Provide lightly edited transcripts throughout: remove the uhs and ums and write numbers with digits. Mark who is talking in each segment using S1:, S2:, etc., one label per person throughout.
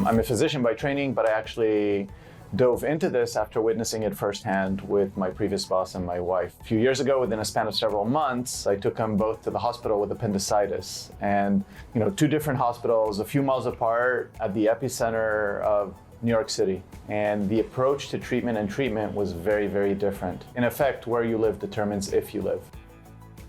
S1: I'm a physician by training, but I actually dove into this after witnessing it firsthand with my previous boss and my wife. A few years ago, within a span of several months, I took them both to the hospital with appendicitis. And, two different hospitals, a few miles apart at the epicenter of New York City. And the approach to treatment was very, very different. In effect, where you live determines if you live.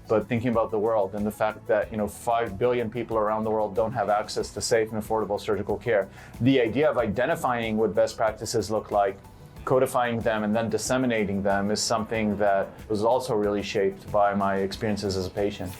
S1: But thinking about the world and the fact that 5 billion people around the world don't have access to safe and affordable surgical care, the idea of identifying what best practices look like, codifying them, and then disseminating them is something that was also really shaped by my experiences as a patient.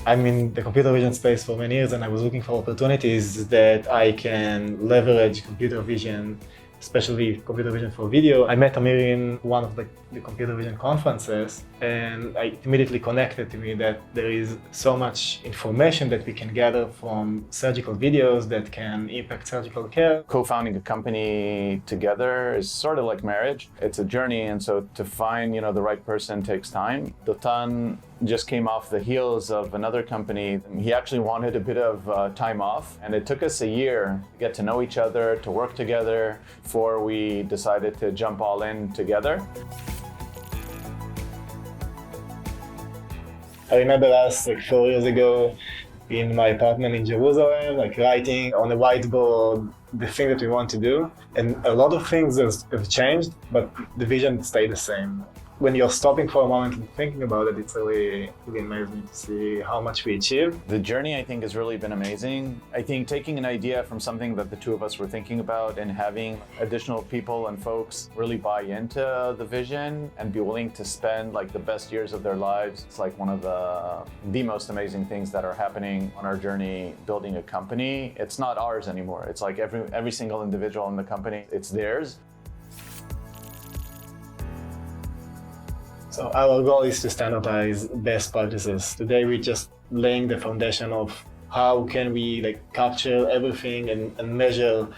S2: I'm in the computer vision space for many years, and I was looking for opportunities that I can leverage computer vision, especially computer vision for video. I met Tamir in one of the computer vision conferences, and I immediately connected to me that there is so much information that we can gather from surgical videos that can impact surgical care.
S1: Co-founding a company together is sort of like marriage. It's a journey, and so to find the right person takes time. Dotan just came off the heels of another company. He actually wanted a bit of time off, and it took us a year to get to know each other, to work together, before we decided to jump all in together.
S2: I remember us 4 years ago in my apartment in Jerusalem, writing on a whiteboard the thing that we want to do. And a lot of things have changed, but the vision stayed the same. When you're stopping for a moment and thinking about it, it's really amazing to see how much we achieved.
S1: The journey, I think, has really been amazing. I think taking an idea from something that the two of us were thinking about and having additional people and folks really buy into the vision and be willing to spend the best years of their lives, it's one of the most amazing things that are happening on our journey building a company. It's not ours anymore. It's every single individual in the company, it's theirs.
S2: So our goal is to standardize best practices. Today we're just laying the foundation of how can we capture everything and measure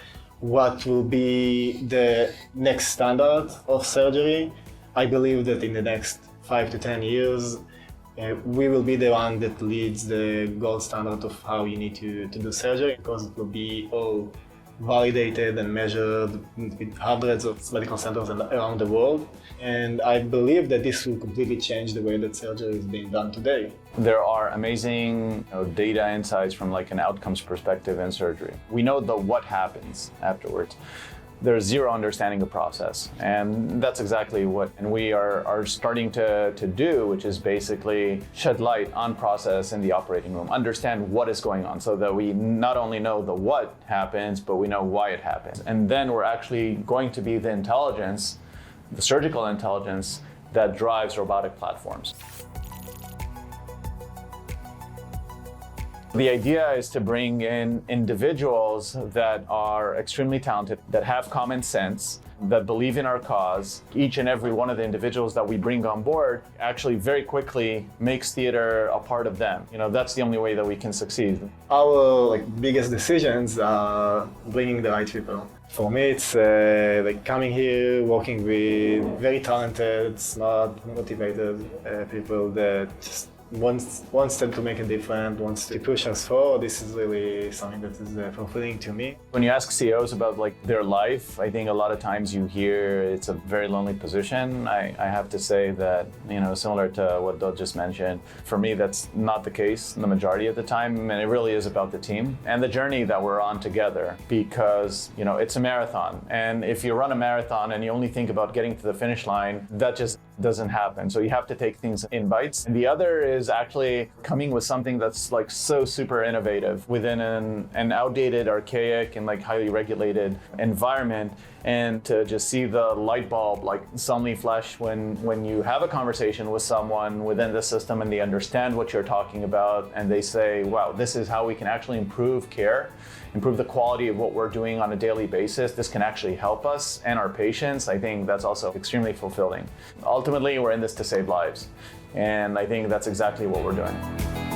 S2: what will be the next standard of surgery. I believe that in the next 5 to 10 years, we will be the one that leads the gold standard of how you need to do surgery, because it will be all validated and measured with hundreds of medical centers around the world. And I believe that this will completely change the way that surgery is being done today.
S1: There are amazing data insights from an outcomes perspective in surgery. We know the what happens afterwards. There's zero understanding the process. And that's exactly what we are starting to do, which is basically shed light on process in the operating room, understand what is going on so that we not only know the what happens, but we know why it happens. And then we're actually going to be the intelligence, the surgical intelligence that drives robotic platforms. The idea is to bring in individuals that are extremely talented, that have common sense, that believe in our cause. Each and every one of the individuals that we bring on board actually very quickly makes theater a part of them. That's the only way that we can succeed.
S2: Our biggest decisions are bringing the right people. For me, it's coming here, working with very talented, smart, motivated people that just wants them to make a difference, wants to push us forward. This is really something that is fulfilling to me.
S1: When you ask CEOs about their life, I think a lot of times you hear it's a very lonely position. I have to say that, similar to what Dod just mentioned, for me that's not the case the majority of the time, and it really is about the team and the journey that we're on together, because it's a marathon. And if you run a marathon and you only think about getting to the finish line, that just doesn't happen. So you have to take things in bites. And the other is actually coming with something that's so super innovative within an outdated, archaic, and highly regulated environment, and to just see the light bulb suddenly flash when you have a conversation with someone within the system and they understand what you're talking about and they say, wow, this is how we can actually improve care, improve the quality of what we're doing on a daily basis. This can actually help us and our patients. I think that's also extremely fulfilling. Ultimately, we're in this to save lives. And I think that's exactly what we're doing.